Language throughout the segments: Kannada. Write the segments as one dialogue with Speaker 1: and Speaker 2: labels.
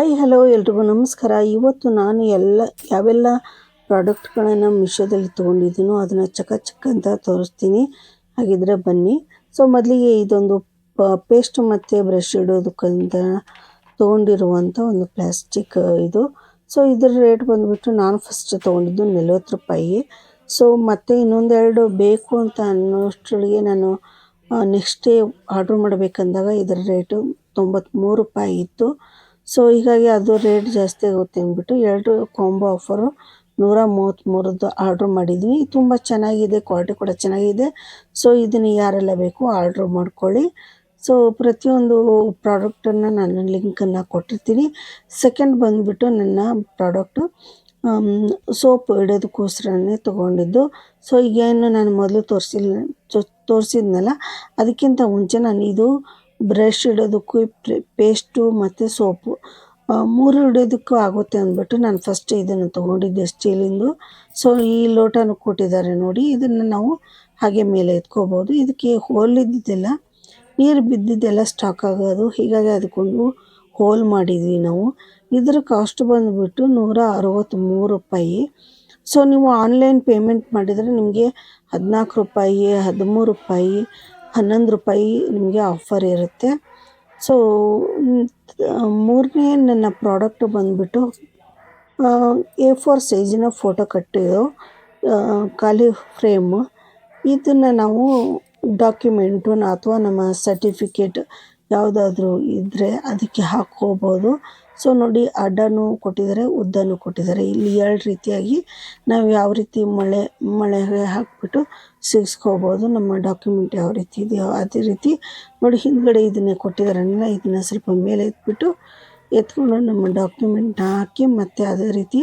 Speaker 1: ಹಾಯ್ ಹಲೋ ಎಲ್ರಿಗೂ ನಮಸ್ಕಾರ. ಇವತ್ತು ನಾನು ಯಾವೆಲ್ಲ ಪ್ರಾಡಕ್ಟ್ಗಳನ್ನು ಮೀಶೋದಲ್ಲಿ ತೊಗೊಂಡಿದ್ದೀನೋ ಅದನ್ನು ಚಕ ಅಂತ ತೋರಿಸ್ತೀನಿ. ಹಾಗಿದ್ರೆ ಬನ್ನಿ. ಸೊ ಮೊದಲಿಗೆ ಇದೊಂದು ಪೇಸ್ಟ್ ಮತ್ತು ಬ್ರಷ್ ಇಡೋದಕ್ಕಂತ ತೊಗೊಂಡಿರುವಂಥ ಒಂದು ಪ್ಲಾಸ್ಟಿಕ್ ಇದು. ಸೊ ಇದರ ರೇಟ್ ಬಂದುಬಿಟ್ಟು ನಾನು ಫಸ್ಟ್ ತೊಗೊಂಡಿದ್ದು 40 ರೂಪಾಯಿ. ಸೊ ಮತ್ತು ಇನ್ನೊಂದೆರಡು ಬೇಕು ಅಂತ ಅನ್ನೋಷ್ಟರೊಳಗೆ ನಾನು ನೆಕ್ಸ್ಟ್ ಡೇ ಆರ್ಡ್ರ್ ಮಾಡಬೇಕಂದಾಗ ಇದರ ರೇಟು 93 ರೂಪಾಯಿ ಇತ್ತು. ಸೊ ಹೀಗಾಗಿ ಅದು ರೇಟ್ ಜಾಸ್ತಿ ಆಗುತ್ತೆ ಅಂದ್ಬಿಟ್ಟು 2 ಕಾಂಬೋ ಆಫರು 133ದು ಆರ್ಡ್ರ್ ಮಾಡಿದ್ವಿ. ತುಂಬ ಚೆನ್ನಾಗಿದೆ, ಕ್ವಾಲಿಟಿ ಕೂಡ ಚೆನ್ನಾಗಿದೆ. ಸೊ ಇದನ್ನು ಯಾರೆಲ್ಲ ಬೇಕು ಆರ್ಡ್ರ್ ಮಾಡ್ಕೊಳ್ಳಿ. ಸೊ ಪ್ರತಿಯೊಂದು ಪ್ರಾಡಕ್ಟನ್ನು ನಾನು ಲಿಂಕನ್ನು ಕೊಟ್ಟಿರ್ತೀನಿ. ಸೆಕೆಂಡ್ ಬಂದುಬಿಟ್ಟು ನನ್ನ ಪ್ರಾಡಕ್ಟು ಸೋಪ್ ಇಡೋದಕ್ಕೋಸ್ಕರನೇ ತೊಗೊಂಡಿದ್ದು. ಸೊ ಈಗೇನು ನಾನು ಮೊದಲು ತೋರಿಸಿದ್ನಲ್ಲ ಅದಕ್ಕಿಂತ ಮುಂಚೆ ನಾನು ಇದು ಬ್ರಷ್ ಇಡೋದಕ್ಕೂ ಪೇಸ್ಟು ಮತ್ತು ಸೋಪು 3 ಇಡೋದಕ್ಕೂ ಆಗುತ್ತೆ ಅಂದ್ಬಿಟ್ಟು ನಾನು ಫಸ್ಟ್ ಇದನ್ನು ತೊಗೊಂಡಿದ್ದೆ ಸ್ಟೀಲಿಂದು. ಸೊ ಈ ಲೋಟನೂ ಕೊಟ್ಟಿದ್ದಾರೆ ನೋಡಿ, ಇದನ್ನು ನಾವು ಹಾಗೆ ಮೇಲೆ ಎತ್ಕೋಬೋದು. ಇದಕ್ಕೆ ಹೋಲ್ ಇದ್ದಿದ್ದೆಲ್ಲ ನೀರು ಬಿದ್ದಿದ್ದೆಲ್ಲ ಸ್ಟಾಕ್ ಆಗೋದು, ಹೀಗಾಗಿ ಅದಕ್ಕೊಂದು ಹೋಲ್ ಮಾಡಿದ್ವಿ ನಾವು. ಇದರ ಕಾಸ್ಟ್ ಬಂದುಬಿಟ್ಟು 163 ರೂಪಾಯಿ. ಸೊ ನೀವು ಆನ್ಲೈನ್ ಪೇಮೆಂಟ್ ಮಾಡಿದರೆ ನಿಮಗೆ 14 ರೂಪಾಯಿ, 13 ರೂಪಾಯಿ, 11 ರೂಪಾಯಿ ನಿಮಗೆ ಆಫರ್ ಇರುತ್ತೆ. ಸೊ ಮೂರನೇ ನನ್ನ ಪ್ರಾಡಕ್ಟು ಬಂದುಬಿಟ್ಟು A4 ಸೈಜಿನ ಫೋಟೋ ಕಟ್ಟಿರೋ ಖಾಲಿ ಫ್ರೇಮು. ಇದನ್ನು ನಾವು ಡಾಕ್ಯುಮೆಂಟು ಅಥವಾ ನಮ್ಮ ಸರ್ಟಿಫಿಕೇಟ್ ಯಾವುದಾದ್ರೂ ಇದ್ದರೆ ಅದಕ್ಕೆ ಹಾಕ್ಕೋಬೋದು. ಸೊ ನೋಡಿ, ಅಡ್ಡನೂ ಕೊಟ್ಟಿದ್ದಾರೆ, ಉದ್ದನೂ ಕೊಟ್ಟಿದ್ದಾರೆ. ಇಲ್ಲಿ 2 ರೀತಿಯಾಗಿ ನಾವು ಯಾವ ರೀತಿ ಮಳೆಗೆ ಹಾಕಿಬಿಟ್ಟು ಸಿಗಿಸ್ಕೋಬೋದು. ನಮ್ಮ ಡಾಕ್ಯುಮೆಂಟ್ ಯಾವ ರೀತಿ ಇದೆಯೋ ಅದೇ ರೀತಿ ನೋಡಿ. ಹಿಂದ್ಗಡೆ ಇದನ್ನೇ ಕೊಟ್ಟಿದ್ದಾರಲ್ಲ, ಇದನ್ನು ಸ್ವಲ್ಪ ಮೇಲೆ ಎತ್ಕೊಂಡು ನಮ್ಮ ಡಾಕ್ಯುಮೆಂಟ್ನ ಹಾಕಿ ಮತ್ತು ಅದೇ ರೀತಿ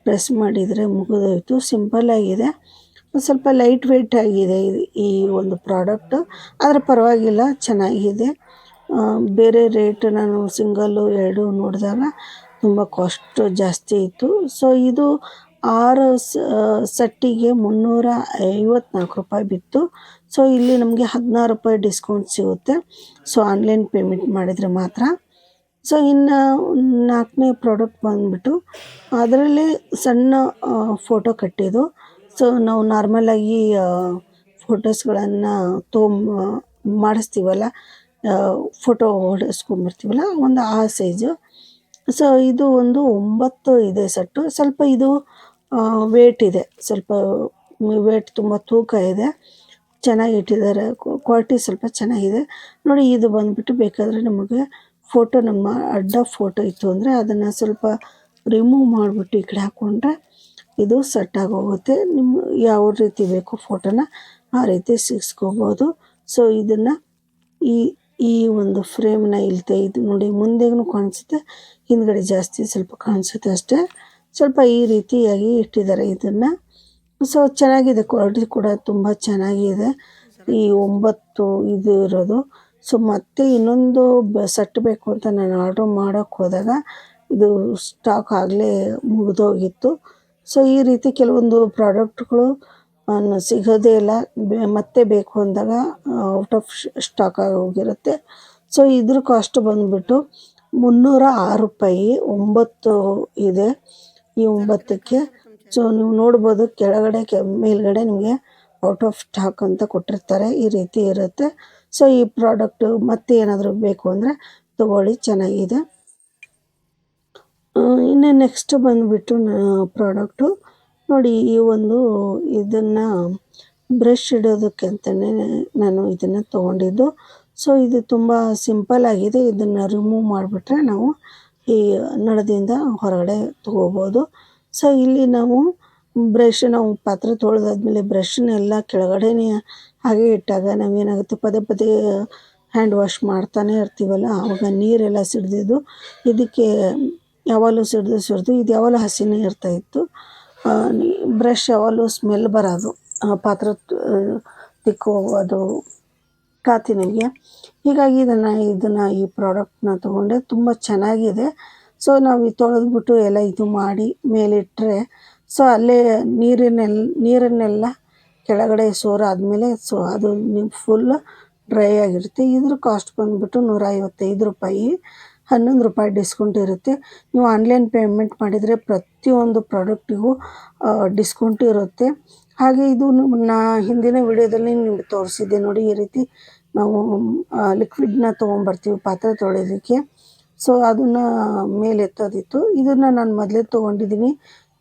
Speaker 1: ಪ್ರೆಸ್ ಮಾಡಿದರೆ ಮುಗಿದೋಯ್ತು. ಸಿಂಪಲ್ಲಾಗಿದೆ, ಸ್ವಲ್ಪ ಲೈಟ್ ವೆಯ್ಟ್ ಆಗಿದೆ ಈ ಒಂದು ಪ್ರಾಡಕ್ಟು, ಆದರೆ ಪರವಾಗಿಲ್ಲ, ಚೆನ್ನಾಗಿದೆ. ಬೇರೆ ರೇಟ್ ನಾನು ಸಿಂಗಲ್ಲು 2 ನೋಡಿದಾಗ ತುಂಬ ಕಾಸ್ಟ್ ಜಾಸ್ತಿ ಇತ್ತು. ಸೊ ಇದು 6 ಸೆಟ್ಟಿಗೆ 354 ರೂಪಾಯಿ ಬಿತ್ತು. ಸೊ ಇಲ್ಲಿ ನಮಗೆ 16 ರೂಪಾಯಿ ಡಿಸ್ಕೌಂಟ್ ಸಿಗುತ್ತೆ, ಸೊ ಆನ್ಲೈನ್ ಪೇಮೆಂಟ್ ಮಾಡಿದರೆ ಮಾತ್ರ. ಸೊ ಇನ್ನು 4ನೇ ಪ್ರಾಡಕ್ಟ್ ಬಂದುಬಿಟ್ಟು ಅದರಲ್ಲೇ ಸಣ್ಣ ಫೋಟೋ ಕಟ್ಟಿದ್ದು. ಸೊ ನಾವು ನಾರ್ಮಲಾಗಿ ಫೋಟೋಸ್ಗಳನ್ನು ಮಾಡಿಸ್ತೀವಲ್ಲ, ಫೋಟೋ ಹೊಡೆಸ್ಕೊಂಬರ್ತೀವಲ್ಲ, ಒಂದು ಆ ಸೈಜು. ಸೊ ಇದು ಒಂದು 9 ಇದೆ ಸೆಟ್ಟು. ಸ್ವಲ್ಪ ಇದು ವೇಟ್ ಇದೆ, ಸ್ವಲ್ಪ ವೇಟ್ ತುಂಬ ತೂಕ ಇದೆ, ಚೆನ್ನಾಗಿ ಇಟ್ಟಿದ್ದಾರೆ. ಕ್ವಾಲಿಟಿ ಸ್ವಲ್ಪ ಚೆನ್ನಾಗಿದೆ ನೋಡಿ. ಇದು ಬಂದುಬಿಟ್ಟು ಬೇಕಾದರೆ ನಮಗೆ ಫೋಟೋ, ನಮ್ಮ ಅಡ್ಡ ಫೋಟೋ ಇತ್ತು ಅಂದರೆ ಅದನ್ನು ಸ್ವಲ್ಪ ರಿಮೂವ್ ಮಾಡಿಬಿಟ್ಟು ಈ ಕಡೆ ಹಾಕ್ಕೊಂಡ್ರೆ ಇದು ಸೆಟ್ ಆಗೋಗುತ್ತೆ. ನಿಮ್ಮ ಯಾವ ರೀತಿ ಬೇಕು ಫೋಟೋನ ಆ ರೀತಿ ಸಿಗಿಸ್ಕೋಬೋದು. ಸೊ ಇದನ್ನು ಈ ಒಂದು ಫ್ರೇಮ್ನ ಇದು ನೋಡಿ, ಮುಂದೆಗೂ ಕಾಣಿಸುತ್ತೆ, ಹಿಂದ್ಗಡೆ ಜಾಸ್ತಿ ಸ್ವಲ್ಪ ಕಾಣಿಸುತ್ತೆ ಅಷ್ಟೇ. ಸ್ವಲ್ಪ ಈ ರೀತಿಯಾಗಿ ಇಟ್ಟಿದ್ದಾರೆ ಇದನ್ನು. ಸೊ ಚೆನ್ನಾಗಿದೆ, ಕ್ವಾಲಿಟಿ ಕೂಡ ತುಂಬ ಚೆನ್ನಾಗಿದೆ ಈ 9 ಇದು ಇರೋದು. ಸೊ ಮತ್ತೆ ಇನ್ನೊಂದು ಸೆಟ್ ಬೇಕು ಅಂತ ನಾನು ಆರ್ಡ್ರ್ ಮಾಡೋಕ್ಕೆ ಹೋದಾಗ ಇದು ಸ್ಟಾಕ್ ಆಗಲೇ ಮುಗಿದೋಗಿತ್ತು. ಸೊ ಈ ರೀತಿ ಕೆಲವೊಂದು ಪ್ರಾಡಕ್ಟ್ಗಳು ಸಿಗೋದೇ ಇಲ್ಲ, ಮತ್ತೆ ಬೇಕು ಅಂದಾಗ ಔಟ್ ಆಫ್ ಸ್ಟಾಕ್ ಆಗೋಗಿರುತ್ತೆ. ಸೊ ಇದ್ರ ಕಾಸ್ಟ್ ಬಂದುಬಿಟ್ಟು 306 ರೂಪಾಯಿ. 9 ಇದೆ, ಈ 9ಕ್ಕೆ. ಸೊ ನೀವು ನೋಡ್ಬೋದು, ಕೆಳಗಡೆ ಮೇಲ್ಗಡೆ ನಿಮಗೆ ಔಟ್ ಆಫ್ ಸ್ಟಾಕ್ ಅಂತ ಕೊಟ್ಟಿರ್ತಾರೆ, ಈ ರೀತಿ ಇರುತ್ತೆ. ಸೊ ಈ ಪ್ರಾಡಕ್ಟು ಮತ್ತೆ ಏನಾದರೂ ಬೇಕು ಅಂದರೆ ತಗೊಳ್ಳಿ, ಚೆನ್ನಾಗಿದೆ. ಇನ್ನು ನೆಕ್ಸ್ಟ್ ಬಂದುಬಿಟ್ಟು ಪ್ರಾಡಕ್ಟು ನೋಡಿ, ಈ ಒಂದು ಇದನ್ನು ಬ್ರಷ್ ಇಡೋದಕ್ಕೆ ಅಂತಲೇ ನಾನು ಇದನ್ನು ತೊಗೊಂಡಿದ್ದು. ಸೊ ಇದು ತುಂಬ ಸಿಂಪಲ್ ಆಗಿದೆ. ಇದನ್ನು ರಿಮೂವ್ ಮಾಡಿಬಿಟ್ರೆ ನಾವು ಈ ನಳದಿಂದ ಹೊರಗಡೆ ತೊಗೋಬೋದು. ಸೊ ಇಲ್ಲಿ ನಾವು ನಾವು ಪಾತ್ರೆ ತೊಳೆದಾದ್ಮೇಲೆ ಬ್ರಷ್ನೆಲ್ಲ ಕೆಳಗಡೆನೇ ಹಾಗೆ ಇಟ್ಟಾಗ ನಾವೇನಾಗುತ್ತೆ, ಪದೇ ಪದೇ ಹ್ಯಾಂಡ್ ವಾಶ್ ಮಾಡ್ತಾನೆ ಇರ್ತೀವಲ್ಲ, ಆವಾಗ ನೀರೆಲ್ಲ ಸಿಡ್ದಿದ್ದು ಇದಕ್ಕೆ ಯಾವಾಗಲೂ ಸಿಡ್ದು ಇದು ಯಾವಾಗಲೂ ಹಸಿನೇ ಇರ್ತಾಯಿತ್ತು. ಬ್ರಷ್ ಯಾವಾಗಲೂ ಸ್ಮೆಲ್ ಬರೋದು, ಪಾತ್ರೆ ತಿಕ್ಕೋದು ಕಾತಿನಿಗೆ. ಹೀಗಾಗಿ ಇದನ್ನು ಈ ಪ್ರಾಡಕ್ಟ್ನ ತೊಗೊಂಡೆ, ತುಂಬ ಚೆನ್ನಾಗಿದೆ. ಸೊ ನಾವು ತೊಳೆದ್ಬಿಟ್ಟು ಎಲ್ಲ ಇದು ಮಾಡಿ ಮೇಲಿಟ್ಟರೆ ಸೊ ಅಲ್ಲೇ ನೀರನ್ನೆಲ್ಲ ಕೆಳಗಡೆ ಸೋರಾದಮೇಲೆ ಸೊ ಅದು ಫುಲ್ ಡ್ರೈ ಆಗಿರುತ್ತೆ. ಇದ್ರ ಕಾಸ್ಟ್ ಬಂದುಬಿಟ್ಟು 155 ರೂಪಾಯಿ. ₹11 ಡಿಸ್ಕೌಂಟ್ ಇರುತ್ತೆ. ನೀವು ಆನ್ಲೈನ್ ಪೇಮೆಂಟ್ ಮಾಡಿದರೆ ಪ್ರತಿಯೊಂದು ಪ್ರಾಡಕ್ಟಿಗೂ ಡಿಸ್ಕೌಂಟ್ ಇರುತ್ತೆ. ಹಾಗೆ ಇದು ನಾ ಹಿಂದಿನ ವಿಡಿಯೋದಲ್ಲಿ ನಿಮ್ಗೆ ತೋರಿಸಿದ್ದೆ ನೋಡಿ, ಈ ರೀತಿ ನಾವು ಲಿಕ್ವಿಡ್ನ ತೊಗೊಂಬರ್ತೀವಿ ಪಾತ್ರೆ ತೊಳೆಯೋದಕ್ಕೆ. ಸೊ ಅದನ್ನು ಮೇಲೆ ಎತ್ತೋದಿತ್ತು. ಇದನ್ನು ನಾನು ಮೊದಲೇ ತೊಗೊಂಡಿದ್ದೀನಿ.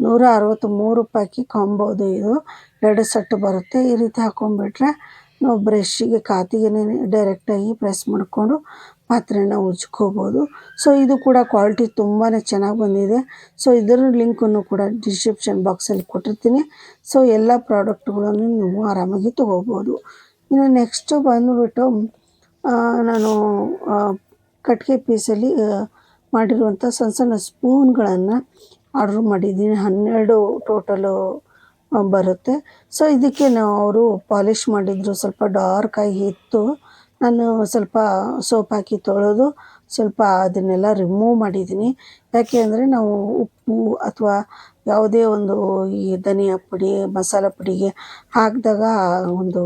Speaker 1: ₹163 ಕಾಂಬೋದು. ಇದು 2 ಸೆಟ್ ಬರುತ್ತೆ. ಈ ರೀತಿ ಹಾಕೊಂಡ್ಬಿಟ್ರೆ ನಾವು ಬ್ರಷ್ಷಿಗೆ ಕಾತಿಗೆ ಡೈರೆಕ್ಟಾಗಿ ಪ್ರೆಸ್ ಮಾಡಿಕೊಂಡು ಪಾತ್ರೆನ ಉಜ್ಕೋಬೋದು. ಸೊ ಇದು ಕೂಡ ಕ್ವಾಲಿಟಿ ತುಂಬಾ ಚೆನ್ನಾಗಿ ಬಂದಿದೆ. ಸೊ ಇದರ ಲಿಂಕನ್ನು ಕೂಡ ಡಿಸ್ಕ್ರಿಪ್ಷನ್ ಬಾಕ್ಸಲ್ಲಿ ಕೊಟ್ಟಿರ್ತೀನಿ. ಸೊ ಎಲ್ಲ ಪ್ರಾಡಕ್ಟ್ಗಳನ್ನು ನೀವು ಆರಾಮಾಗಿ ತೊಗೋಬೋದು. ಇನ್ನು ನೆಕ್ಸ್ಟ್ ಬಂದುಬಿಟ್ಟು ನಾನು ಕಟ್ಗೆ ಪೀಸಲ್ಲಿ ಮಾಡಿರುವಂಥ ಸಣ್ಣ ಸಣ್ಣ ಸ್ಪೂನ್ಗಳನ್ನು ಆರ್ಡ್ರ್ ಮಾಡಿದ್ದೀನಿ. 12 ಟೋಟಲು ಬರುತ್ತೆ. ಸೊ ಇದಕ್ಕೆ ಅವರು ಪಾಲಿಷ್ ಮಾಡಿದರು, ಸ್ವಲ್ಪ ಡಾರ್ಕಾಗಿ ಇತ್ತು. ನಾನು ಸ್ವಲ್ಪ ಸೋಪ್ ಹಾಕಿ ತೊಳೆದು ಸ್ವಲ್ಪ ಅದನ್ನೆಲ್ಲ ರಿಮೂವ್ ಮಾಡಿದ್ದೀನಿ. ಯಾಕೆ ಅಂದರೆ ನಾವು ಉಪ್ಪು ಅಥವಾ ಯಾವುದೇ ಒಂದು ಈ ಧನಿಯಾ ಪುಡಿ ಮಸಾಲ ಪುಡಿಗೆ ಹಾಕಿದಾಗ ಒಂದು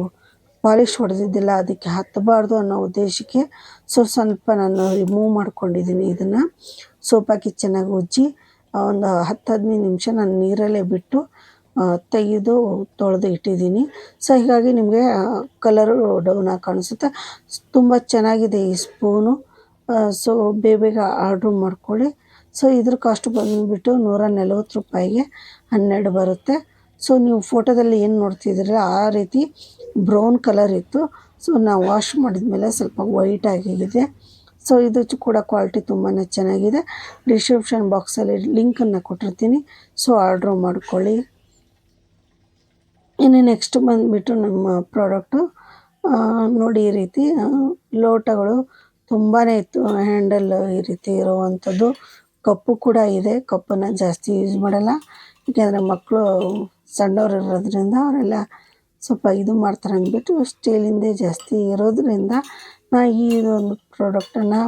Speaker 1: ಪಾಲಿಷ್ ಹೊಡೆದಿದ್ದಿಲ್ಲ, ಅದಕ್ಕೆ ಹತ್ತಬಾರ್ದು ಅನ್ನೋ ಉದ್ದೇಶಕ್ಕೆ ಸ್ವಲ್ಪ ನಾನು ರಿಮೂವ್ ಮಾಡ್ಕೊಂಡಿದ್ದೀನಿ. ಇದನ್ನು ಸೋಪ್ ಹಾಕಿ ಚೆನ್ನಾಗಿ ಉಜ್ಜಿ ಒಂದು 10-15 ನಿಮಿಷ ನಾನು ನೀರಲ್ಲೇ ಬಿಟ್ಟು ತೆಗೆದು ತೊಳೆದು ಇಟ್ಟಿದ್ದೀನಿ. ಸೊ ಹೀಗಾಗಿ ನಿಮಗೆ ಕಲರು ಡೌನಾಗಿ ಕಾಣಿಸುತ್ತೆ. ತುಂಬ ಚೆನ್ನಾಗಿದೆ ಈ ಸ್ಪೂನು. ಸೊ ಬೇಗ ಆರ್ಡ್ರ್ ಮಾಡ್ಕೊಳ್ಳಿ. ಸೊ ಇದ್ರ ಕಾಸ್ಟ್ ಬಂದುಬಿಟ್ಟು ₹140ಗೆ 12 ಬರುತ್ತೆ. ಸೊ ನೀವು ಫೋಟೋದಲ್ಲಿ ಏನು ನೋಡ್ತಿದ್ದೀರ ಆ ರೀತಿ ಬ್ರೌನ್ ಕಲರ್ ಇತ್ತು. ಸೊ ನಾವು ವಾಶ್ ಮಾಡಿದ್ಮೇಲೆ ಸ್ವಲ್ಪ ವೈಟ್ ಆಗಿದೆ. ಸೊ ಇದು ಕೂಡ ಕ್ವಾಲಿಟಿ ತುಂಬಾ ಚೆನ್ನಾಗಿದೆ. ಡಿಸ್ಕ್ರಿಪ್ಷನ್ ಬಾಕ್ಸಲ್ಲಿ ಲಿಂಕನ್ನು ಕೊಟ್ಟಿರ್ತೀನಿ. ಸೊ ಆರ್ಡ್ರ್ ಮಾಡ್ಕೊಳ್ಳಿ. ಇನ್ನು ನೆಕ್ಸ್ಟ್ ಬಂದುಬಿಟ್ಟು ನಮ್ಮ ಪ್ರಾಡಕ್ಟು ನೋಡಿ, ಈ ರೀತಿ ಲೋಟಗಳು ತುಂಬಾ ಇತ್ತು. ಹ್ಯಾಂಡಲ್ ಈ ರೀತಿ ಇರುವಂಥದ್ದು. ಕಪ್ಪು ಕೂಡ ಇದೆ. ಕಪ್ಪನ್ನು ಜಾಸ್ತಿ ಯೂಸ್ ಮಾಡಲ್ಲ, ಏಕೆಂದರೆ ಮಕ್ಕಳು ಸಣ್ಣವ್ರು ಇರೋದ್ರಿಂದ ಅವರೆಲ್ಲ ಸ್ವಲ್ಪ ಇದು ಮಾಡ್ತಾರೆ ಅಂದ್ಬಿಟ್ಟು ಸ್ಟೀಲಿಂದೇ ಜಾಸ್ತಿ ಇರೋದ್ರಿಂದ ನಾನು ಈ ಒಂದು ಪ್ರಾಡಕ್ಟನ್ನು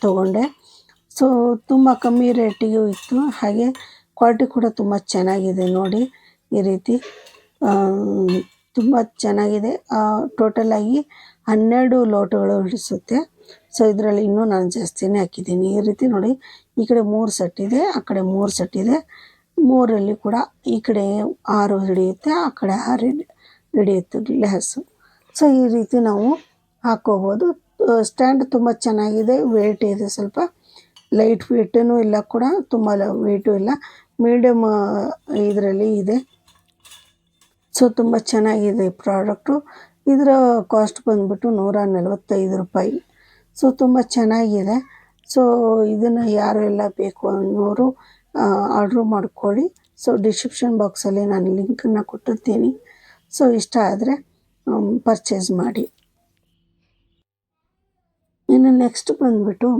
Speaker 1: ತೊಗೊಂಡೆ. ಸೊ ತುಂಬ ಕಮ್ಮಿ ರೇಟಿಗೂ ಇತ್ತು, ಹಾಗೆ ಕ್ವಾಲಿಟಿ ಕೂಡ ತುಂಬ ಚೆನ್ನಾಗಿದೆ. ನೋಡಿ ಈ ರೀತಿ ತುಂಬ ಚೆನ್ನಾಗಿದೆ. ಟೋಟಲಾಗಿ 12 ಲೋಟಗಳು ಹಿಡಿಸುತ್ತೆ. ಸೊ ಇದರಲ್ಲಿ ಇನ್ನೂ ನಾನು ಜಾಸ್ತಿನೇ ಹಾಕಿದ್ದೀನಿ. ಈ ರೀತಿ ನೋಡಿ, ಈ ಕಡೆ 3 ಸೆಟ್ ಇದೆ, ಆ ಕಡೆ 3 ಸೆಟ್ ಇದೆ. 3ರಲ್ಲಿ ಕೂಡ ಈ ಕಡೆ 6 ಹಿಡಿಯುತ್ತೆ, ಆ ಕಡೆ 6 ಹಿಡಿಯುತ್ತೆ ಗ್ಲಾಸು. ಸೊ ಈ ರೀತಿ ನಾವು ಹಾಕ್ಕೋಬೋದು. ಸ್ಟ್ಯಾಂಡ್ ತುಂಬ ಚೆನ್ನಾಗಿದೆ, ವೇಟ್ ಇದೆ, ಸ್ವಲ್ಪ ಲೈಟ್ ವೇಟೂ ಇಲ್ಲ ಕೂಡ, ತುಂಬ ವೇಟು ಇಲ್ಲ, ಮೀಡಿಯಮ್ ಇದರಲ್ಲಿ ಇದೆ. ಸೊ ತುಂಬ ಚೆನ್ನಾಗಿದೆ ಪ್ರಾಡಕ್ಟು. ಇದರ ಕಾಸ್ಟ್ ಬಂದುಬಿಟ್ಟು ₹145. ಸೊ ತುಂಬ ಚೆನ್ನಾಗಿದೆ. ಸೊ ಇದನ್ನು ಯಾರೆಲ್ಲ ಬೇಕು ಅನ್ನೋರು ಆರ್ಡ್ರ್ ಮಾಡ್ಕೊಳ್ಳಿ. ಸೊ ಡಿಸ್ಕ್ರಿಪ್ಷನ್ ಬಾಕ್ಸಲ್ಲಿ ನಾನು ಲಿಂಕನ್ನು ಕೊಟ್ಟಿರ್ತೀನಿ. ಸೊ ಇಷ್ಟ ಆದರೆ ಪರ್ಚೇಸ್ ಮಾಡಿ. ಇನ್ನು ನೆಕ್ಸ್ಟ್ ಬಂದುಬಿಟ್ಟು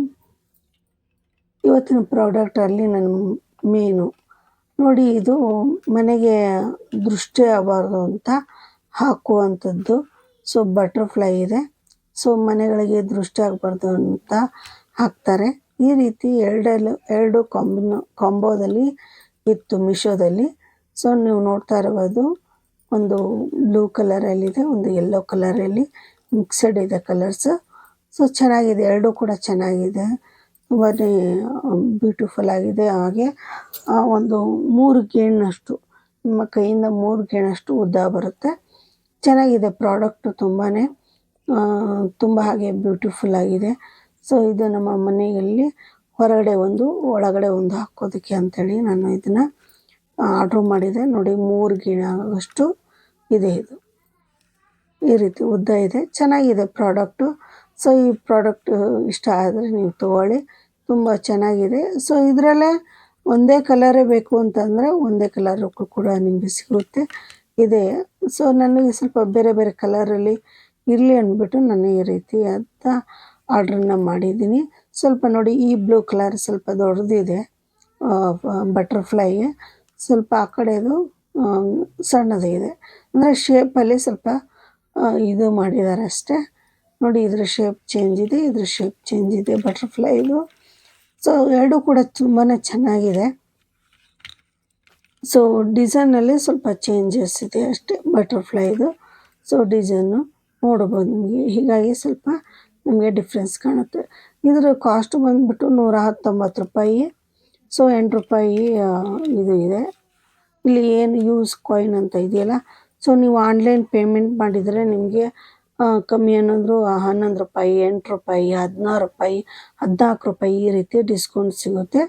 Speaker 1: ಇವತ್ತಿನ ಪ್ರಾಡಕ್ಟಲ್ಲಿ ನನ್ನ ಮೇನು ನೋಡಿ, ಇದು ಮನೆಗೆ ದೃಷ್ಟಿ ಆಗಬಾರ್ದು ಅಂತ ಹಾಕುವಂಥದ್ದು. ಸೊ ಬಟರ್ಫ್ಲೈ ಇದೆ. ಸೊ ಮನೆಗಳಿಗೆ ದೃಷ್ಟಿ ಆಗಬಾರ್ದು ಅಂತ ಹಾಕ್ತಾರೆ. ಈ ರೀತಿ ಎರಡು ಕಾಂಬೋದಲ್ಲಿ ಇತ್ತು ಮೀಶೋದಲ್ಲಿ. ಸೊ ನೀವು ನೋಡ್ತಾ ಇರ್ಬೋದು, ಒಂದು ಬ್ಲೂ ಕಲರಲ್ಲಿದೆ, ಒಂದು ಯೆಲ್ಲೋ ಕಲರಲ್ಲಿ ಮಿಕ್ಸಡ್ ಇದೆ ಕಲರ್ಸ್. ಸೊ ಚೆನ್ನಾಗಿದೆ, ಎರಡೂ ಕೂಡ ಚೆನ್ನಾಗಿದೆ, ತುಂಬಾ ಬ್ಯೂಟಿಫುಲ್ ಆಗಿದೆ. ಹಾಗೆ ಒಂದು 3 ಗೇಣಷ್ಟು, ನಿಮ್ಮ ಕೈಯಿಂದ 3 ಗೇಣಷ್ಟು ಉದ್ದ ಬರುತ್ತೆ. ಚೆನ್ನಾಗಿದೆ ಪ್ರಾಡಕ್ಟು, ತುಂಬ ಹಾಗೆ ಬ್ಯೂಟಿಫುಲ್ ಆಗಿದೆ. ಸೊ ಇದು ನಮ್ಮ ಮನೆಯಲ್ಲಿ ಹೊರಗಡೆ ಒಂದು ಒಳಗಡೆ ಒಂದು ಹಾಕೋದಕ್ಕೆ ಅಂಥೇಳಿ ನಾನು ಇದನ್ನು ಆರ್ಡ್ರ್ ಮಾಡಿದೆ. ನೋಡಿ 3 ಗೇಣಷ್ಟು ಇದೆ. ಇದು ಈ ರೀತಿ ಉದ್ದ ಇದೆ, ಚೆನ್ನಾಗಿದೆ ಪ್ರಾಡಕ್ಟು. ಸೊ ಈ ಪ್ರಾಡಕ್ಟ್ ಇಷ್ಟ ಆದರೆ ನೀವು ತೊಗೊಳ್ಳಿ, ತುಂಬ ಚೆನ್ನಾಗಿದೆ. ಸೊ ಇದರಲ್ಲೇ ಒಂದೇ ಕಲರೇ ಬೇಕು ಅಂತಂದರೆ ಒಂದೇ ಕಲರು ಕೂಡ ನಿಮಗೆ ಸಿಗುತ್ತೆ ಇದೆ. ಸೊ ನನಗೆ ಸ್ವಲ್ಪ ಬೇರೆ ಬೇರೆ ಕಲರಲ್ಲಿ ಇರಲಿ ಅಂದ್ಬಿಟ್ಟು ನಾನು ಈ ರೀತಿ ಅಂತ ಆರ್ಡ್ರನ್ನ ಮಾಡಿದ್ದೀನಿ. ಸ್ವಲ್ಪ ನೋಡಿ, ಈ ಬ್ಲೂ ಕಲರ್ ಸ್ವಲ್ಪ ದೊಡ್ಡದಿದೆ ಬಟರ್ಫ್ಲೈ, ಸ್ವಲ್ಪ ಆ ಕಡೆದು ಸಣ್ಣದಿದೆ. ಅಂದರೆ ಶೇಪಲ್ಲಿ ಸ್ವಲ್ಪ ಇದು ಮಾಡಿದ್ದಾರೆ ಅಷ್ಟೇ. ನೋಡಿ, ಇದ್ರ ಶೇಪ್ ಚೇಂಜ್ ಇದೆ, ಇದ್ರ ಶೇಪ್ ಚೇಂಜ್ ಇದೆ ಬಟರ್ಫ್ಲೈದು. ಸೊ ಎರಡೂ ಕೂಡ ತುಂಬಾ ಚೆನ್ನಾಗಿದೆ. ಸೊ ಡಿಸೈನಲ್ಲಿ ಸ್ವಲ್ಪ ಚೇಂಜಸ್ ಇದೆ ಅಷ್ಟೇ ಬಟರ್ಫ್ಲೈದು. ಸೊ ಡಿಸೈನು ನೋಡ್ಬೋದು ನಿಮಗೆ, ಹೀಗಾಗಿ ಸ್ವಲ್ಪ ನಮಗೆ ಡಿಫ್ರೆನ್ಸ್ ಕಾಣುತ್ತೆ. ಇದರ ಕಾಸ್ಟ್ ಬಂದುಬಿಟ್ಟು ₹119. ಸೊ ₹8 ಇದು ಇದೆ. ಇಲ್ಲಿ ಏನು ಯೂಸ್ ಕಾಯಿನ್ ಅಂತ ಇದೆಯಲ್ಲ, ಸೊ ನೀವು ಆನ್ಲೈನ್ ಪೇಮೆಂಟ್ ಮಾಡಿದರೆ ನಿಮಗೆ ಕಮ್ಮಿ ಅನ್ನೋದ್ರು ₹11, ₹8, ₹16, ₹14 ಈ ರೀತಿ ಡಿಸ್ಕೌಂಟ್ ಸಿಗುತ್ತೆ.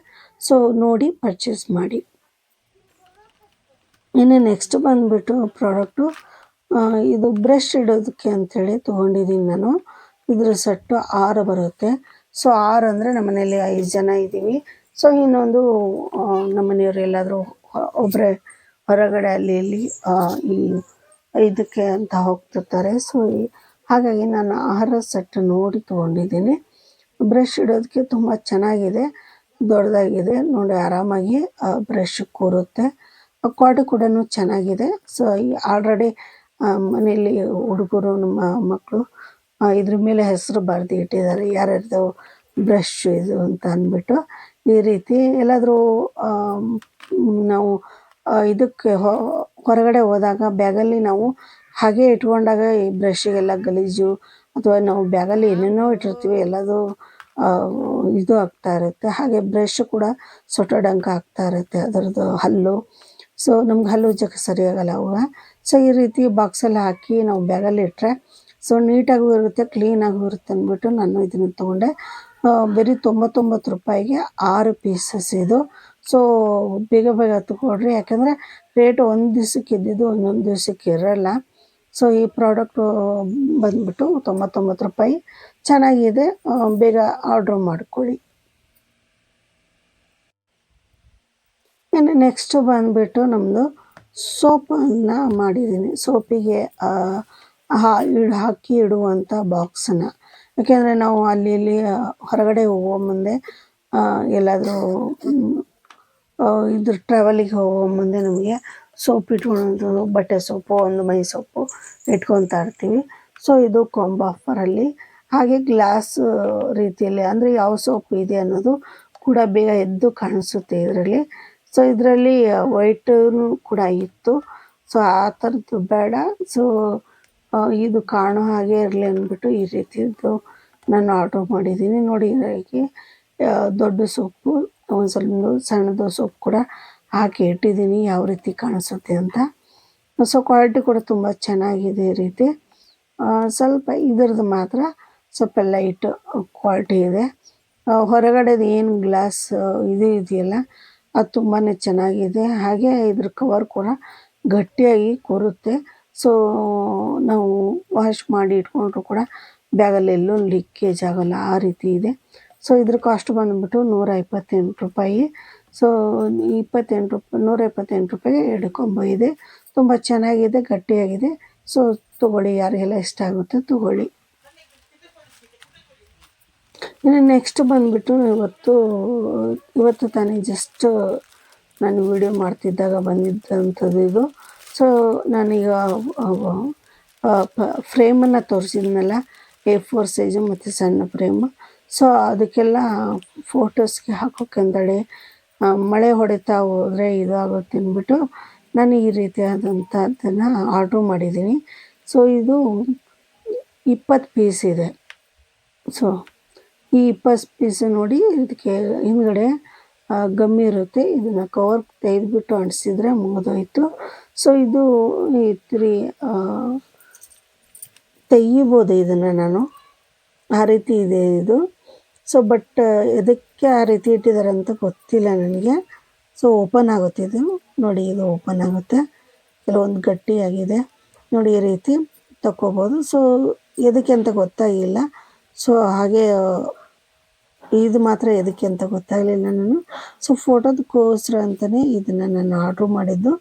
Speaker 1: ಸೊ ನೋಡಿ ಪರ್ಚೇಸ್ ಮಾಡಿ. ಇನ್ನು ನೆಕ್ಸ್ಟ್ ಬಂದುಬಿಟ್ಟು ಪ್ರಾಡಕ್ಟು ಇದು ಬ್ರಷ್ ಇಡೋದಕ್ಕೆ ಅಂಥೇಳಿ ತೊಗೊಂಡಿದ್ದೀನಿ ನಾನು. ಇದರ ಸೆಟ್ಟು 6 ಬರುತ್ತೆ. ಸೊ 6 ಅಂದರೆ ನಮ್ಮ ಮನೇಲಿ 5 ಜನ ಇದ್ದೀವಿ. ಸೊ ಇನ್ನೊಂದು ನಮ್ಮ ಮನೆಯವ್ರು ಎಲ್ಲಾದರೂ ಒಬ್ಬರೇ ಹೊರಗಡೆ ಅಲ್ಲಿ ಇಲ್ಲಿ ಈ ಇದಕ್ಕೆ ಅಂತ ಹೋಗ್ತಿರ್ತಾರೆ. ಸೊ ಹಾಗಾಗಿ ನಾನು 6 ಸೆಟ್ ನೋಡಿ ತೊಗೊಂಡಿದ್ದೀನಿ. ಬ್ರಷ್ ಇಡೋದಕ್ಕೆ ತುಂಬ ಚೆನ್ನಾಗಿದೆ, ದೊಡ್ಡದಾಗಿದೆ ನೋಡಿ, ಆರಾಮಾಗಿ ಬ್ರಷ್ ಕೂರುತ್ತೆ. ಕ್ವಾಲಿಟಿ ಕೂಡ ಚೆನ್ನಾಗಿದೆ. ಸೊ ಆಲ್ರೆಡಿ ಮನೆಯಲ್ಲಿ ಹುಡುಗರು ನಮ್ಮ ಮಕ್ಕಳು ಇದ್ರ ಮೇಲೆ ಹೆಸರು ಬರೆದು ಇಟ್ಟಿದ್ದಾರೆ, ಯಾರ್ಯಾರ್ದು ಬ್ರಷ್ ಇದು ಅಂತ ಅಂದ್ಬಿಟ್ಟು. ಈ ರೀತಿ ಎಲ್ಲಾದರೂ ನಾವು ಇದಕ್ಕೆ ಹೊರಗಡೆ ಹೋದಾಗ ಬ್ಯಾಗಲ್ಲಿ ನಾವು ಹಾಗೆ ಇಟ್ಕೊಂಡಾಗ ಈ ಬ್ರಷ್ಗೆಲ್ಲ ಗಲೀಜು ಅಥವಾ ನಾವು ಬ್ಯಾಗಲ್ಲಿ ಏನೇನೋ ಇಟ್ಟಿರ್ತೀವಿ ಎಲ್ಲದು ಇದು ಆಗ್ತಾ ಇರುತ್ತೆ. ಹಾಗೆ ಬ್ರಷ್ ಕೂಡ ಸೊಟ್ಟ ಡಂಕ ಆಗ್ತಾ ಇರುತ್ತೆ ಅದರದ್ದು ಹಲ್ಲು. ಸೊ ನಮ್ಗೆ ಹಲ್ಲು ಉಜ್ಜಕ್ಕೆ ಸರಿಯಾಗಲ್ಲ ಅವಾಗ. ಸೊ ಈ ರೀತಿ ಬಾಕ್ಸಲ್ಲಿ ಹಾಕಿ ನಾವು ಬ್ಯಾಗಲ್ಲಿ ಇಟ್ಟರೆ ಸೊ ನೀಟಾಗೂ ಇರುತ್ತೆ, ಕ್ಲೀನಾಗೂ ಇರುತ್ತೆ ಅಂದ್ಬಿಟ್ಟು ನಾನು ಇದನ್ನು ತೊಗೊಂಡೆ. ಬರೀ ₹99ಗೆ 6 ಪೀಸಸ್ ಇದು. ಸೊ ಬೇಗ ಬೇಗ ತಗೊಳ್ರಿ, ಯಾಕಂದರೆ ರೇಟ್ ಒಂದು ದಿವ್ಸಕ್ಕೆ ಇದ್ದಿದ್ದು ಇನ್ನೊಂದು ದಿವ್ಸಕ್ಕೆ ಇರೋಲ್ಲ. ಸೊ ಈ ಪ್ರಾಡಕ್ಟು ಬಂದುಬಿಟ್ಟು ₹99 ಚೆನ್ನಾಗಿದೆ. ಬೇಗ ಆರ್ಡ್ರ್ ಮಾಡ್ಕೊಳ್ಳಿ. ಇನ್ನು ನೆಕ್ಸ್ಟು ಬಂದುಬಿಟ್ಟು ನಮ್ಮದು ಸೋಪನ್ನು ಮಾಡಿದ್ದೀನಿ. ಸೋಪಿಗೆ ಹಾಕಿ ಇಡುವಂಥ ಬಾಕ್ಸನ್ನು, ಯಾಕೆಂದರೆ ನಾವು ಅಲ್ಲಿ ಇಲ್ಲಿ ಹೊರಗಡೆ ಹೋಗೋ ಮುಂದೆ ಎಲ್ಲಾದರೂ ಇದ್ರ ಟ್ರಾವೆಲಿಗೆ ಹೋಗೋ ಮುಂದೆ ನಮಗೆ ಸೋಪ್ ಇಟ್ಕೊಳ್ಳೋದು, ಬಟ್ಟೆ ಸೋಪು, ಒಂದು ಮೈ ಸೋಪು ಇಟ್ಕೊತಾ ಇರ್ತೀವಿ. ಸೊ ಇದು ಕಾಂಬೋ ಆಫರಲ್ಲಿ. ಹಾಗೆ ಗ್ಲಾಸ್ ರೀತಿಯಲ್ಲಿ ಅಂದರೆ ಯಾವ ಸೋಪ್ ಇದೆ ಅನ್ನೋದು ಕೂಡ ಬೇಗ ಎದ್ದು ಕಾಣಿಸುತ್ತೆ ಇದರಲ್ಲಿ. ಸೊ ಇದರಲ್ಲಿ ವೈಟೂ ಕೂಡ ಇತ್ತು. ಸೊ ಆ ಥರದ್ದು ಬೇಡ, ಸೊ ಇದು ಕಾಣೋ ಹಾಗೆ ಇರಲಿ ಅಂದ್ಬಿಟ್ಟು ಈ ರೀತಿಯದ್ದು ನಾನು ಆರ್ಡ್ರ್ ಮಾಡಿದ್ದೀನಿ. ನೋಡಿ ಇದಕ್ಕೆ ದೊಡ್ಡ ಸೋಪು, ಒಂದು ಸ್ವಲ್ಪ ಸಣ್ಣದು ಸೋಪ್ ಕೂಡ ಹಾಕಿ ಇಟ್ಟಿದ್ದೀನಿ ಯಾವ ರೀತಿ ಕಾಣಿಸುತ್ತೆ ಅಂತ. ಸೊ ಕ್ವಾಲಿಟಿ ಕೂಡ ತುಂಬ ಚೆನ್ನಾಗಿದೆ. ಈ ರೀತಿ ಸ್ವಲ್ಪ ಇದ್ರದ್ದು ಮಾತ್ರ ಸ್ವಲ್ಪ ಲೈಟ್ ಕ್ವಾಲಿಟಿ ಇದೆ. ಹೊರಗಡೆದು ಏನು ಗ್ಲಾಸ್ ಇದು ಇದೆಯಲ್ಲ ಅದು ತುಂಬಾ ಚೆನ್ನಾಗಿದೆ. ಹಾಗೆ ಇದ್ರ ಕವರ್ ಕೂಡ ಗಟ್ಟಿಯಾಗಿ ಕೂರುತ್ತೆ. ಸೊ ನಾವು ವಾಶ್ ಮಾಡಿ ಇಟ್ಕೊಂಡ್ರು ಕೂಡ ಬ್ಯಾಗಲ್ಲಿ ಎಲ್ಲೂ ಲೀಕೇಜ್ ಆಗೋಲ್ಲ, ಆ ರೀತಿ ಇದೆ. ಸೊ ಇದ್ರ ಕಾಸ್ಟ್ ಬಂದುಬಿಟ್ಟು ₹128. ಸೊ ₹128ಗೆ 2 ಕಾಂಬೋ ಇದೆ. ತುಂಬ ಚೆನ್ನಾಗಿದೆ, ಗಟ್ಟಿಯಾಗಿದೆ. ಸೊ ತೊಗೊಳ್ಳಿ, ಯಾರಿಗೆಲ್ಲ ಇಷ್ಟ ಆಗುತ್ತೆ ತೊಗೊಳ್ಳಿ. ಇನ್ನು ನೆಕ್ಸ್ಟ್ ಬಂದುಬಿಟ್ಟು ಇವತ್ತು ತಾನೇ ಜಸ್ಟ್ ನಾನು ವಿಡಿಯೋ ಮಾಡ್ತಿದ್ದಾಗ ಬಂದಿದ್ದಂಥದ್ದು ಇದು. ಸೊ ನಾನೀಗ ಫ್ರೇಮನ್ನು ತೋರಿಸಿದ್ನಲ್ಲ, A4 ಸೈಜು ಮತ್ತು ಸಣ್ಣ ಫ್ರೇಮು. ಸೊ ಅದಕ್ಕೆಲ್ಲ ಫೋಟೋಸ್ಗೆ ಹಾಕೋಕ್ಕಂತೇಳಿ ಮಳೆ ಹೊಡಿತಾ ಹೋದರೆ ಇದಾಗುತ್ತೆ ಅಂದ್ಬಿಟ್ಟು ನಾನು ಈ ರೀತಿಯಾದಂಥದ್ದನ್ನು ಆರ್ಡ್ರ್ ಮಾಡಿದ್ದೀನಿ. ಸೊ ಇದು 20 ಪೀಸ್ ಇದೆ. ಸೊ ಈ 20 ಪೀಸು ನೋಡಿ, ಇದಕ್ಕೆ ಹಿಂದ್ಗಡೆ ಗಮ್ ಇರುತ್ತೆ. ಇದನ್ನು ಕವರ್ ತೆಗೆದುಬಿಟ್ಟು ಅಂಟಿಸಿದ್ರೆ ಮುಗಿದೋಯ್ತು. ಸೊ ಇದು ತೆಗಿಬೋದು ಇದನ್ನು ನಾನು, ಆ ರೀತಿ ಇದೆ ಇದು. ಸೊ ಬಟ್ ಎದಕ್ಕೆ ಆ ರೀತಿ ಇಟ್ಟಿದ್ದಾರೆ ಅಂತ ಗೊತ್ತಿಲ್ಲ ನನಗೆ. ಸೊ ಓಪನ್ ಆಗುತ್ತೆ ಇದು ನೋಡಿ, ಇದು ಓಪನ್ ಆಗುತ್ತೆ. ಕೆಲವೊಂದು ಗಟ್ಟಿಯಾಗಿದೆ ನೋಡಿ, ಈ ರೀತಿ ತಗೋಬೋದು. ಸೊ ಎದಕ್ಕೆ ಅಂತ ಗೊತ್ತಾಗಿಲ್ಲ. ಸೊ ಹಾಗೆ ಇದು ಮಾತ್ರ ಎದಕ್ಕೆ ಅಂತ ಗೊತ್ತಾಗಲಿಲ್ಲ ನಾನು. ಸೊ ಫೋಟೋದಕ್ಕೋಸ್ಕರ ಅಂತಲೇ ಇದನ್ನು ನಾನು ಆರ್ಡ್ರ್ ಮಾಡಿದ್ದು.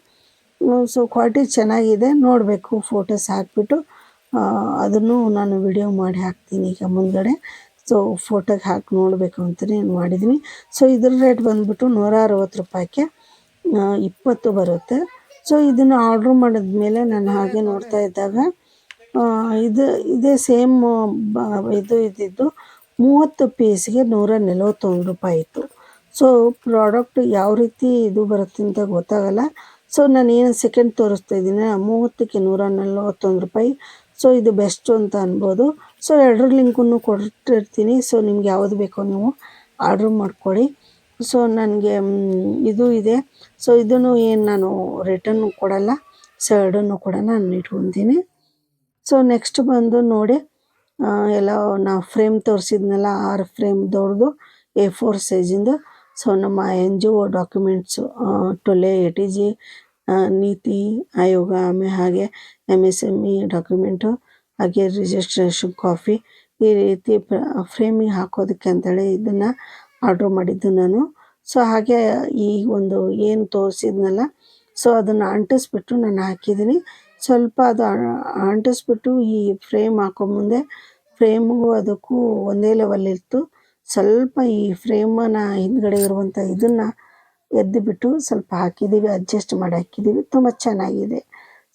Speaker 1: ಸೊ ಕ್ವಾಲಿಟಿ ಚೆನ್ನಾಗಿದೆ, ನೋಡಬೇಕು. ಫೋಟೋಸ್ ಹಾಕಿಬಿಟ್ಟು ಅದನ್ನು ನಾನು ವಿಡಿಯೋ ಮಾಡಿ ಹಾಕ್ತೀನಿ ಈಗ ಮುಂದ್ಗಡೆ. ಸೊ ಫೋಟೋಗೆ ಹಾಕಿ ನೋಡಬೇಕು ಅಂತಲೇ ಮಾಡಿದ್ದೀನಿ. ಸೊ ಇದ್ರ ರೇಟ್ ಬಂದುಬಿಟ್ಟು ₹160ಕ್ಕೆ 20 ಬರುತ್ತೆ. ಸೊ ಇದನ್ನು ಆರ್ಡ್ರ್ ಮಾಡಿದ್ಮೇಲೆ ನಾನು ಹಾಗೆ ನೋಡ್ತಾ ಇದ್ದಾಗ ಇದೇ ಸೇಮ್ ಇದ್ದಿದ್ದು 30 ಪೀಸ್ಗೆ ₹141 ಇತ್ತು. ಸೊ ಪ್ರಾಡಕ್ಟ್ ಯಾವ ರೀತಿ ಇದು ಬರುತ್ತೆ ಅಂತ ಗೊತ್ತಾಗಲ್ಲ. ಸೊ ನಾನು ಏನು ಸೆಕೆಂಡ್ ತೋರಿಸ್ತಾ ಇದ್ದೀನಿ, 30ಕ್ಕೆ ₹141. ಸೊ ಇದು ಬೆಸ್ಟು ಅಂತ ಅನ್ಬೋದು. ಸೊ ಎರಡರ ಲಿಂಕನ್ನು ಕೊಟ್ಟಿರ್ತೀನಿ. ಸೊ ನಿಮ್ಗೆ ಯಾವುದು ಬೇಕೋ ನೀವು ಆರ್ಡ್ರ್ ಮಾಡ್ಕೊಳ್ಳಿ. ಸೊ ನನಗೆ ಇದು ಇದೆ. ಸೊ ಇದನ್ನು ಏನು ನಾನು ರಿಟರ್ನು ಕೊಡಲ್ಲ. ಸೊ ಎರಡನ್ನೂ ಕೂಡ ನಾನು ಇಟ್ಕೊತೀನಿ. ಸೊ ನೆಕ್ಸ್ಟ್ ಬಂದು ನೋಡಿ, ಎಲ್ಲ ನಾವು ಫ್ರೇಮ್ ತೋರಿಸಿದ್ನಲ್ಲ 6 ಫ್ರೇಮ್ ದೊಡ್ಡದು A4 ಸೈಜಿಂದು. ಸೊ ನಮ್ಮ NGO documents ಟೊಲೆ ATG NITI Aayog, ಹಾಗೆ MSME ಡಾಕ್ಯುಮೆಂಟು, ಹಾಗೆ ರಿಜಿಸ್ಟ್ರೇಷನ್ ಕಾಪಿ, ಈ ರೀತಿ ಫ್ರೇಮಿಗೆ ಹಾಕೋದಕ್ಕೆ ಅಂತೇಳಿ ಇದನ್ನು ಆರ್ಡ್ರ್ ಮಾಡಿದ್ದು ನಾನು. ಸೊ ಹಾಗೆ ಈ ಒಂದು ಏನು ತೋರಿಸಿದ್ನಲ್ಲ, ಸೊ ಅದನ್ನು ಅಂಟಿಸ್ಬಿಟ್ಟು ನಾನು ಹಾಕಿದ್ದೀನಿ. ಸ್ವಲ್ಪ ಅದು ಅಂಟಿಸ್ಬಿಟ್ಟು ಈ ಫ್ರೇಮ್ ಹಾಕೊಂಬಂದೆ. ಫ್ರೇಮಿಗೂ ಅದಕ್ಕೂ ಒಂದೇ ಲೆವೆಲ್ ಇತ್ತು. ಸ್ವಲ್ಪ ಈ ಫ್ರೇಮನ್ನು ಹಿಂದ್ಗಡೆ ಇರುವಂಥ ಇದನ್ನು ಎದ್ದುಬಿಟ್ಟು ಸ್ವಲ್ಪ ಹಾಕಿದ್ದೀವಿ, ಅಡ್ಜಸ್ಟ್ ಮಾಡಿ ಹಾಕಿದ್ದೀವಿ. ತುಂಬ ಚೆನ್ನಾಗಿದೆ.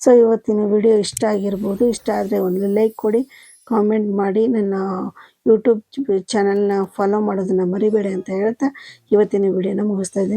Speaker 1: ಸೊ ಇವತ್ತಿನ ವಿಡಿಯೋ ಇಷ್ಟ ಆಗಿರ್ಬೋದು. ಇಷ್ಟ ಆದರೆ ಒಂದು ಲೈಕ್ ಕೊಡಿ, ಕಾಮೆಂಟ್ ಮಾಡಿ, ನನ್ನ ಯೂಟ್ಯೂಬ್ ಚಾನಲ್ನ ಫಾಲೋ ಮಾಡೋದನ್ನು ಮರಿಬೇಡಿ ಅಂತ ಹೇಳ್ತಾ ಇವತ್ತಿನ ವಿಡಿಯೋನ ಮುಗಿಸ್ತಾ ಇದ್ದೀನಿ.